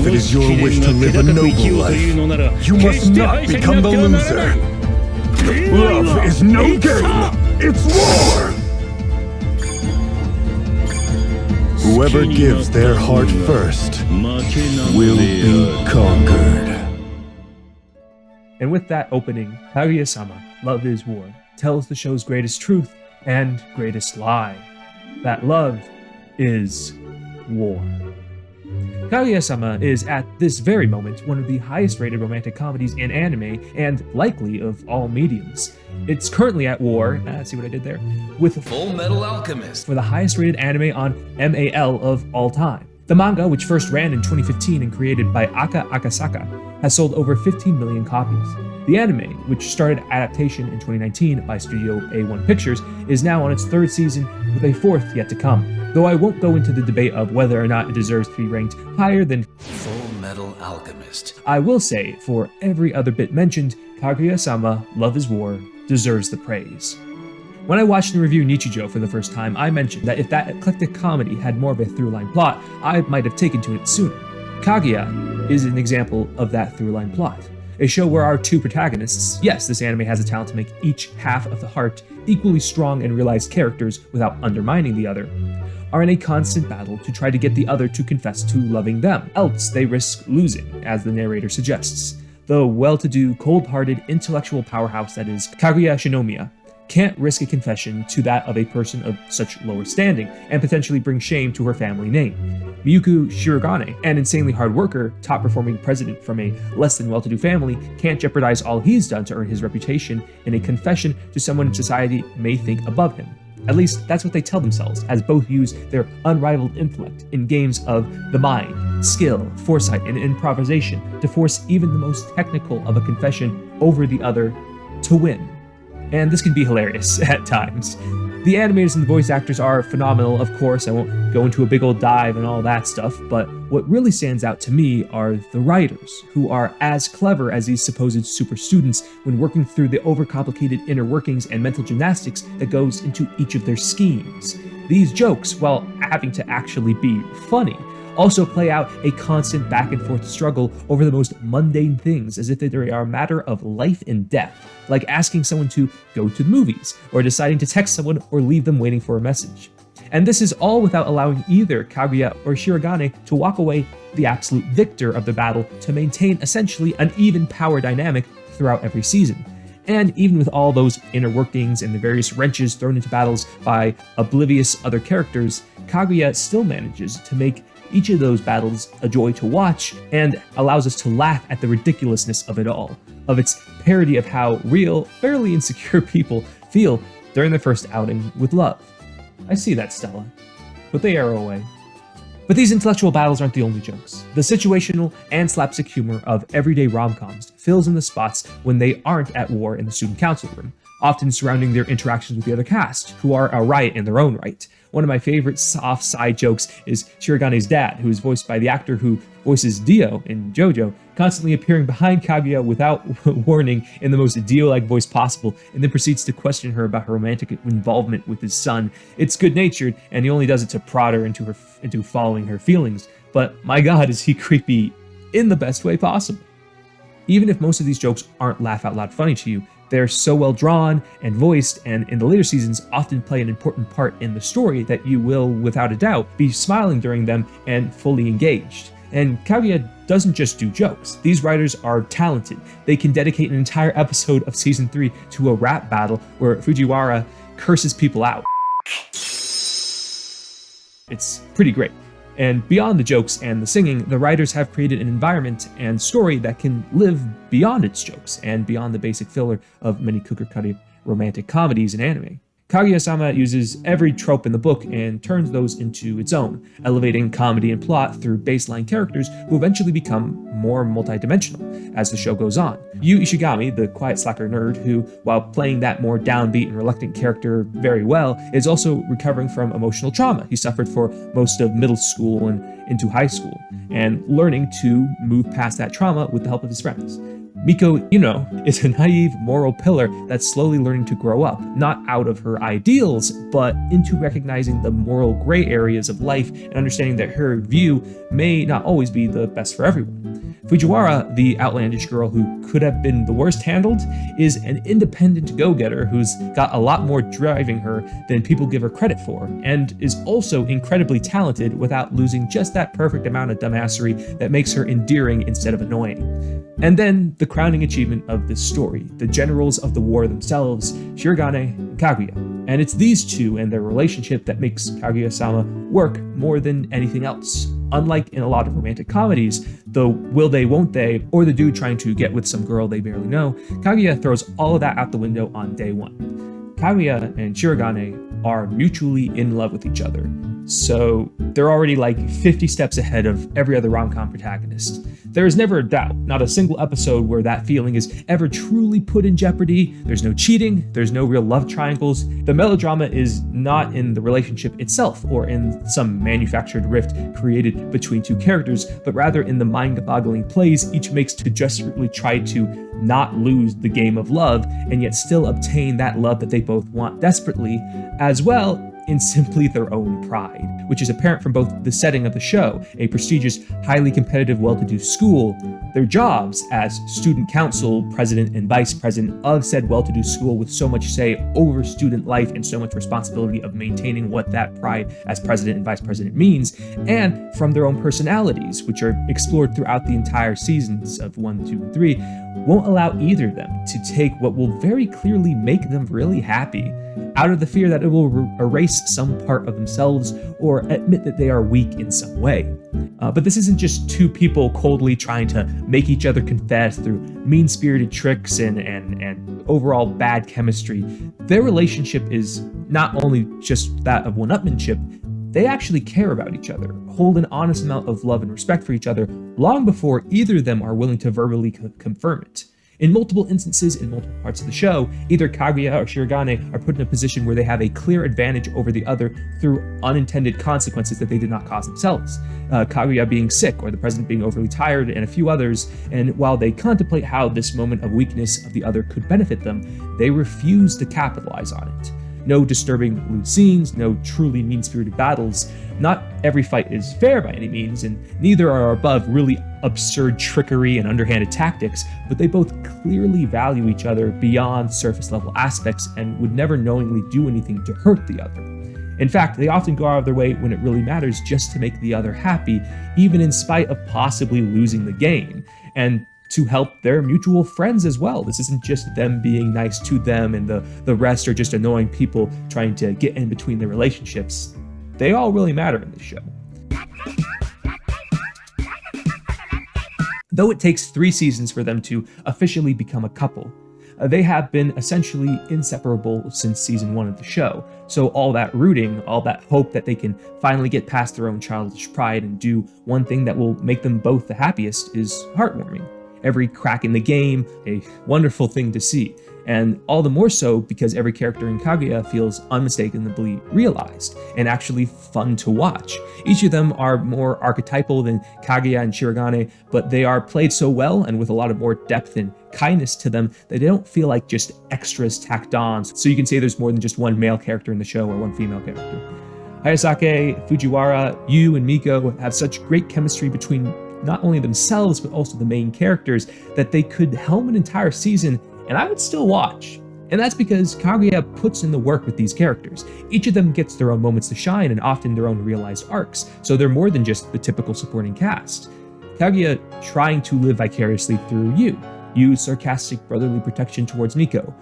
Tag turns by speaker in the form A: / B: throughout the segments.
A: If it is your wish to live a noble life, you must not become the loser. Love is no game, it's war! Whoever gives their heart first will be conquered.
B: And with that opening, Kaguya-Sama, Love is War, tells the show's greatest truth and greatest lie. That love is war. Kaguya-Sama is, at this very moment, one of the highest rated romantic comedies in anime, and likely of all mediums. It's currently at war, see what I did there, with
C: Full Metal Alchemist
B: for the highest rated anime on MAL of all time. The manga, which first ran in 2015 and created by Aka Akasaka, has sold over 15 million copies. The anime, which started adaptation in 2019 by Studio A1 Pictures, is now on its third season, with a fourth yet to come, though I won't go into the debate of whether or not it deserves to be ranked higher than
C: Full Metal Alchemist.
B: I will say, for every other bit mentioned, Kaguya-Sama, Love is War, deserves the praise. When I watched and reviewed Nichijou for the first time, I mentioned that if that eclectic comedy had more of a through-line plot, I might have taken to it sooner. Kaguya is an example of that through-line plot. A show where our two protagonists, yes, this anime has a talent to make each half of the heart equally strong and realized characters without undermining the other, are in a constant battle to try to get the other to confess to loving them, else they risk losing, as the narrator suggests. The well-to-do, cold-hearted, intellectual powerhouse that is Kaguya Shinomiya can't risk a confession to that of a person of such lower standing, and potentially bring shame to her family name. Miyuku Shirogane, an insanely hard worker, top-performing president from a less-than-well-to-do family, can't jeopardize all he's done to earn his reputation in a confession to someone society may think above him. At least, that's what they tell themselves, as both use their unrivaled intellect in games of the mind, skill, foresight, and improvisation to force even the most technical of a confession over the other to win. And this can be hilarious at times. The animators and the voice actors are phenomenal, of course. I won't go into a big old dive and all that stuff, but what really stands out to me are the writers, who are as clever as these supposed super students when working through the overcomplicated inner workings and mental gymnastics that goes into each of their schemes. These jokes, while having to actually be funny, also play out a constant back and forth struggle over the most mundane things, as if they are a matter of life and death, like asking someone to go to the movies, or deciding to text someone or leave them waiting for a message. And this is all without allowing either Kaguya or Shirogane to walk away the absolute victor of the battle to maintain essentially an even power dynamic throughout every season. And even with all those inner workings and the various wrenches thrown into battles by oblivious other characters, Kaguya still manages to make each of those battles a joy to watch, and allows us to laugh at the ridiculousness of it all, of its parody of how real, fairly insecure people feel during their first outing with love. I see that, Stella. Put the arrow away. But these intellectual battles aren't the only jokes. The situational and slapstick humor of everyday rom-coms fills in the spots when they aren't at war in the student council room, often surrounding their interactions with the other cast, who are a riot in their own right. One of my favorite soft side jokes is Shirogane's dad, who is voiced by the actor who voices Dio in JoJo, constantly appearing behind Kaguya without warning in the most Dio-like voice possible, and then proceeds to question her about her romantic involvement with his son. It's good-natured, and he only does it to prod her into following her feelings, but my god, is he creepy in the best way possible. Even if most of these jokes aren't laugh-out-loud funny to you, they're so well drawn and voiced, and in the later seasons often play an important part in the story that you will, without a doubt, be smiling during them and fully engaged. And Kaguya doesn't just do jokes. These writers are talented. They can dedicate an entire episode of Season 3 to a rap battle where Fujiwara curses people out. It's pretty great. And beyond the jokes and the singing, the writers have created an environment and story that can live beyond its jokes and beyond the basic filler of many cookie-cutter romantic comedies in anime. Kaguya-Sama uses every trope in the book and turns those into its own, elevating comedy and plot through baseline characters who eventually become more multidimensional as the show goes on. Yu Ishigami, the quiet slacker nerd who, while playing that more downbeat and reluctant character very well, is also recovering from emotional trauma he suffered for most of middle school and into high school, and learning to move past that trauma with the help of his friends. Miko, is a naive moral pillar that's slowly learning to grow up, not out of her ideals, but into recognizing the moral gray areas of life and understanding that her view may not always be the best for everyone. Fujiwara, the outlandish girl who could have been the worst handled, is an independent go-getter who's got a lot more driving her than people give her credit for, and is also incredibly talented without losing just that perfect amount of dumbassery that makes her endearing instead of annoying. And then the crowning achievement of this story, the generals of the war themselves, Shirogane and Kaguya. And it's these two and their relationship that makes Kaguya-Sama work more than anything else. Unlike in a lot of romantic comedies, the will they, won't they, or the dude trying to get with some girl they barely know, Kaguya throws all of that out the window on day one. Kaguya and Shirogane are mutually in love with each other, so they're already like 50 steps ahead of every other rom-com protagonist. There is never a doubt, not a single episode where that feeling is ever truly put in jeopardy. There's no cheating, there's no real love triangles. The melodrama is not in the relationship itself or in some manufactured rift created between two characters, but rather in the mind-boggling plays each makes to desperately try to not lose the game of love and yet still obtain that love that they both want desperately, as well in simply their own pride, which is apparent from both the setting of the show, a prestigious, highly competitive, well-to-do school, their jobs as student council, president, and vice president of said well-to-do school with so much say over student life and so much responsibility of maintaining what that pride as president and vice president means, and from their own personalities, which are explored throughout the entire seasons of 1, 2, and 3, won't allow either of them to take what will very clearly make them really happy, out of the fear that it will erase some part of themselves or admit that they are weak in some way. But this isn't just two people coldly trying to make each other confess through mean-spirited tricks and overall bad chemistry. Their relationship is not only just that of one-upmanship, they actually care about each other, hold an honest amount of love and respect for each other long before either of them are willing to verbally confirm it. In multiple instances, in multiple parts of the show, either Kaguya or Shirogane are put in a position where they have a clear advantage over the other through unintended consequences that they did not cause themselves. Kaguya being sick, or the president being overly tired, and a few others, and while they contemplate how this moment of weakness of the other could benefit them, they refuse to capitalize on it. No disturbing lewd scenes, no truly mean-spirited battles. Not every fight is fair by any means, and neither are above really absurd trickery and underhanded tactics, but they both clearly value each other beyond surface-level aspects and would never knowingly do anything to hurt the other. In fact, they often go out of their way when it really matters just to make the other happy, even in spite of possibly losing the game, and to help their mutual friends as well. This isn't just them being nice to them and the rest are just annoying people trying to get in between their relationships. They all really matter in this show. Though it takes 3 seasons for them to officially become a couple, they have been essentially inseparable since season 1 of the show. So all that rooting, all that hope that they can finally get past their own childish pride and do one thing that will make them both the happiest is heartwarming. Every crack in the game, a wonderful thing to see. And all the more so because every character in Kaguya feels unmistakably realized and actually fun to watch. Each of them are more archetypal than Kaguya and Shirogane, but they are played so well and with a lot of more depth and kindness to them that they don't feel like just extras tacked on. So you can say there's more than just one male character in the show or one female character. Hayasake, Fujiwara, Yu, and Miko have such great chemistry between not only themselves, but also the main characters that they could helm an entire season and I would still watch. And that's because Kaguya puts in the work with these characters. Each of them gets their own moments to shine and often their own realized arcs, so they're more than just the typical supporting cast. Kaguya trying to live vicariously through Yu's sarcastic brotherly protection towards Miko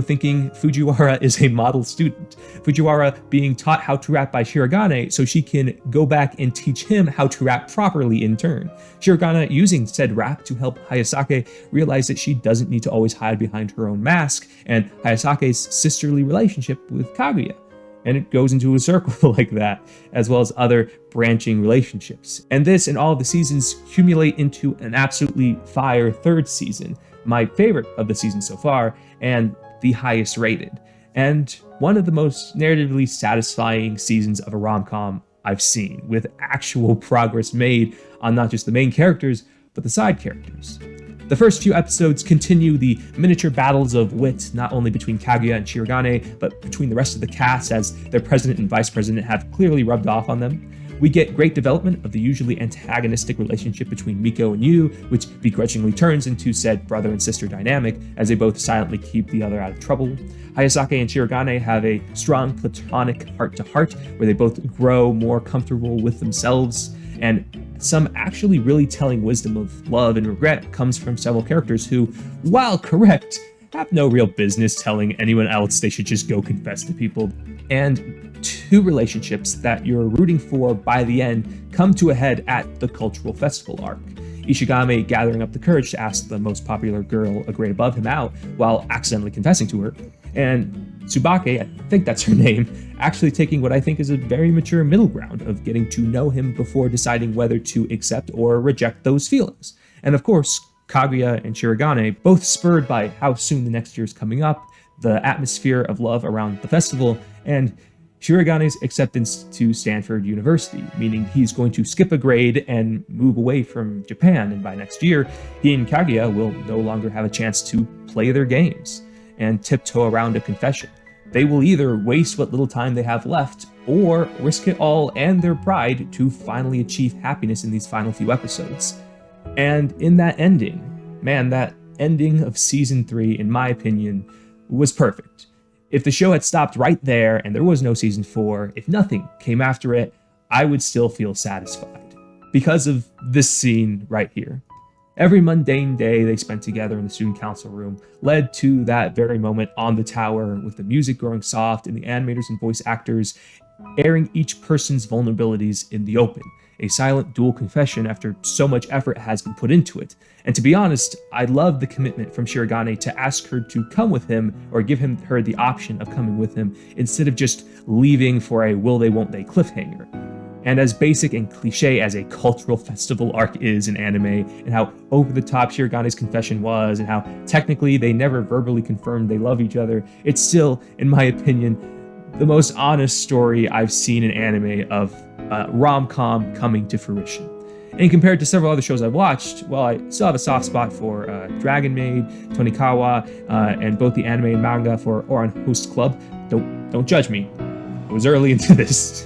B: thinking Fujiwara is a model student, Fujiwara being taught how to rap by Shirogane so she can go back and teach him how to rap properly in turn, Shirogane using said rap to help Hayasake realize that she doesn't need to always hide behind her own mask, and Hayasake's sisterly relationship with Kaguya. And it goes into a circle like that, as well as other branching relationships. And this and all of the seasons accumulate into an absolutely fire 3rd season, my favorite of the season so far, and the highest rated. And one of the most narratively satisfying seasons of a rom-com I've seen, with actual progress made on not just the main characters, but the side characters. The first few episodes continue the miniature battles of wit, not only between Kaguya and Shirogane, but between the rest of the cast, as their president and vice president have clearly rubbed off on them. We get great development of the usually antagonistic relationship between Miko and Yu, which begrudgingly turns into said brother and sister dynamic, as they both silently keep the other out of trouble. Hayasake and Shirogane have a strong platonic heart-to-heart, where they both grow more comfortable with themselves, and some actually really telling wisdom of love and regret comes from several characters who, while correct, have no real business telling anyone else they should just go confess to people. And two relationships that you're rooting for by the end come to a head at the cultural festival arc. Ishigami gathering up the courage to ask the most popular girl a grade above him out while accidentally confessing to her, and Tsubake, I think that's her name, actually taking what I think is a very mature middle ground of getting to know him before deciding whether to accept or reject those feelings. And of course, Kaguya and Shirogane, both spurred by how soon the next year is coming up, the atmosphere of love around the festival, and Shirogane's acceptance to Stanford University, meaning he's going to skip a grade and move away from Japan, and by next year, he and Kaguya will no longer have a chance to play their games and tiptoe around a confession. They will either waste what little time they have left, or risk it all and their pride to finally achieve happiness in these final few episodes. And in that ending, man, that ending of season 3, in my opinion, was perfect. If the show had stopped right there and there was no season 4, if nothing came after it, I would still feel satisfied. Because of this scene right here. Every mundane day they spent together in the student council room led to that very moment on the tower, with the music growing soft and the animators and voice actors airing each person's vulnerabilities in the open. A silent dual confession after so much effort has been put into it. And to be honest, I love the commitment from Shirogane to ask her to come with him, or give her the option of coming with him, instead of just leaving for a will they won't they cliffhanger. And as basic and cliche as a cultural festival arc is in anime, and how over the top Shirogane's confession was, and how technically they never verbally confirmed they love each other, it's still, in my opinion, the most honest story I've seen in anime of rom-com coming to fruition. And compared to several other shows I've watched, well, I still have a soft spot for Dragon Maid, Tonikawa, and both the anime and manga for Ouran Host Club. Don't judge me. I was early into this.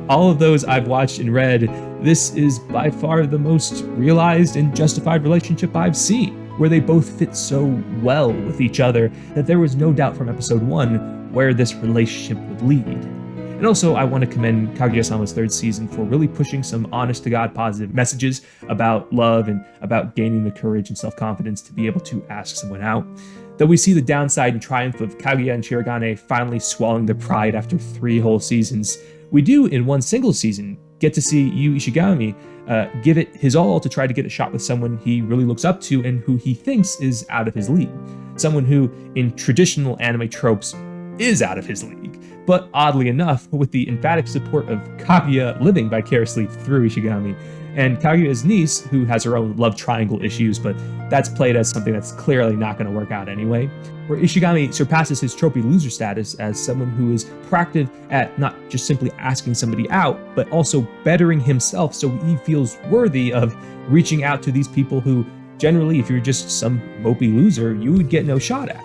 B: All of those I've watched and read, this is by far the most realized and justified relationship I've seen, where they both fit so well with each other that there was no doubt from episode 1 where this relationship would lead. And also, I want to commend Kaguya-Sama's 3rd season for really pushing some honest-to-God positive messages about love and about gaining the courage and self-confidence to be able to ask someone out. Though we see the downside and triumph of Kaguya and Shirogane finally swallowing their pride after 3 whole seasons, we do, in one single season, get to see Yu Ishigami give it his all to try to get a shot with someone he really looks up to and who he thinks is out of his league. Someone who, in traditional anime tropes, is out of his league. But oddly enough, with the emphatic support of Kaguya living vicariously through Ishigami, and Kaguya's niece, who has her own love triangle issues, but that's played as something that's clearly not going to work out anyway, where Ishigami surpasses his trophy loser status as someone who is proactive at not just simply asking somebody out, but also bettering himself so he feels worthy of reaching out to these people who, generally, if you're just some mopey loser, you would get no shot at.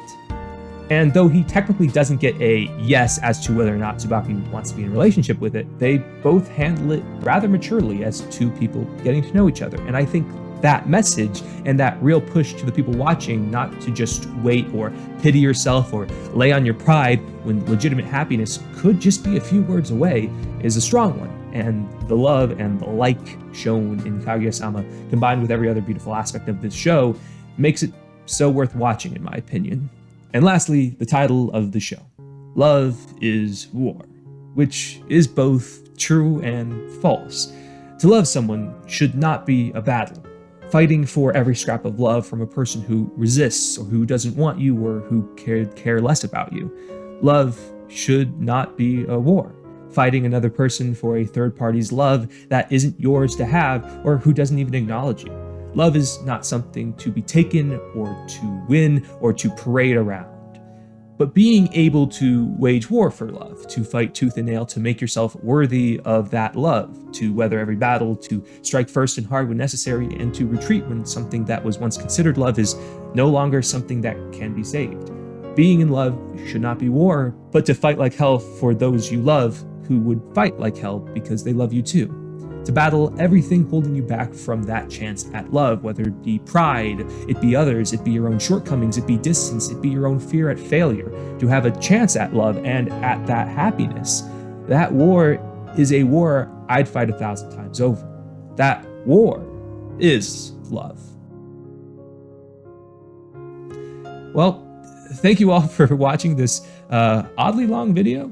B: And though he technically doesn't get a yes as to whether or not Tsubaki wants to be in a relationship with it, they both handle it rather maturely as two people getting to know each other. And I think that message and that real push to the people watching not to just wait or pity yourself or lay on your pride when legitimate happiness could just be a few words away is a strong one. And the love and the like shown in Kaguya-Sama, combined with every other beautiful aspect of this show, makes it so worth watching, in my opinion. And lastly, the title of the show, Love is War, which is both true and false. To love someone should not be a battle, fighting for every scrap of love from a person who resists or who doesn't want you or who could care less about you. Love should not be a war, fighting another person for a third party's love that isn't yours to have or who doesn't even acknowledge you. Love is not something to be taken or to win or to parade around. But being able to wage war for love, to fight tooth and nail, to make yourself worthy of that love, to weather every battle, to strike first and hard when necessary, and to retreat when something that was once considered love is no longer something that can be saved. Being in love should not be war, but to fight like hell for those you love who would fight like hell because they love you too. To battle everything holding you back from that chance at love, whether it be pride, it be others, it be your own shortcomings, it be distance, it be your own fear at failure. To have a chance at love and at that happiness. That war is a war I'd fight 1,000 times over. That war is love. Well, thank you all for watching this oddly long video.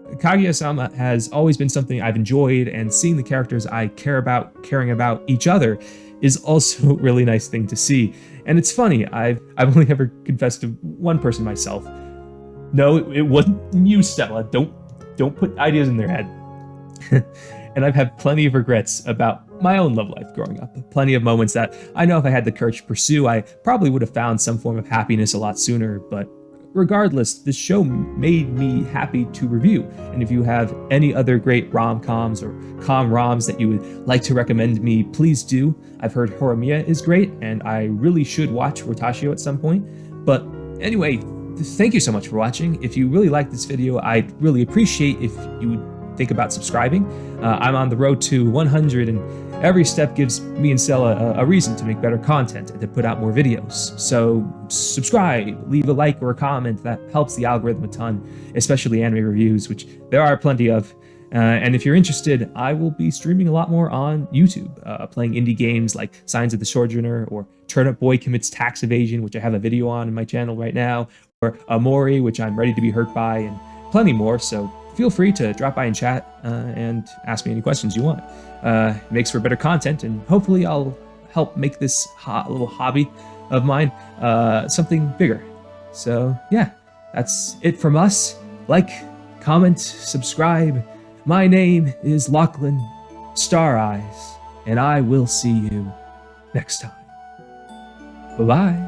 B: Kaguya-Sama has always been something I've enjoyed, and seeing the characters I care about caring about each other is also a really nice thing to see. And it's funny, I've only ever confessed to one person myself. No, it wasn't you, Stella. Don't put ideas in their head. And I've had plenty of regrets about my own love life growing up. Plenty of moments that I know if I had the courage to pursue, I probably would have found some form of happiness a lot sooner, but regardless, this show made me happy to review. And if you have any other great rom-coms or com-roms that you would like to recommend me, please do. I've heard Horimiya is great, and I really should watch Rotashio at some point. But anyway, thank you so much for watching. If you really liked this video, I'd really appreciate if you would think about subscribing. I'm on the road to 100, and every step gives me and Stella a reason to make better content and to put out more videos. So subscribe, leave a like or a comment. That helps the algorithm a ton, especially anime reviews, which there are plenty of. And if you're interested, I will be streaming a lot more on YouTube, playing indie games like Signs of the Sojourner, or Turnip Boy Commits Tax Evasion, which I have a video on in my channel right now, or Amori, which I'm ready to be hurt by, and plenty more. So feel free to drop by and chat and ask me any questions you want. It makes for better content, and hopefully I'll help make this little hobby of mine something bigger. So yeah, that's it from us. Like, comment, subscribe. My name is Locklan Star Eyes, and I will see you next time. Bye-bye.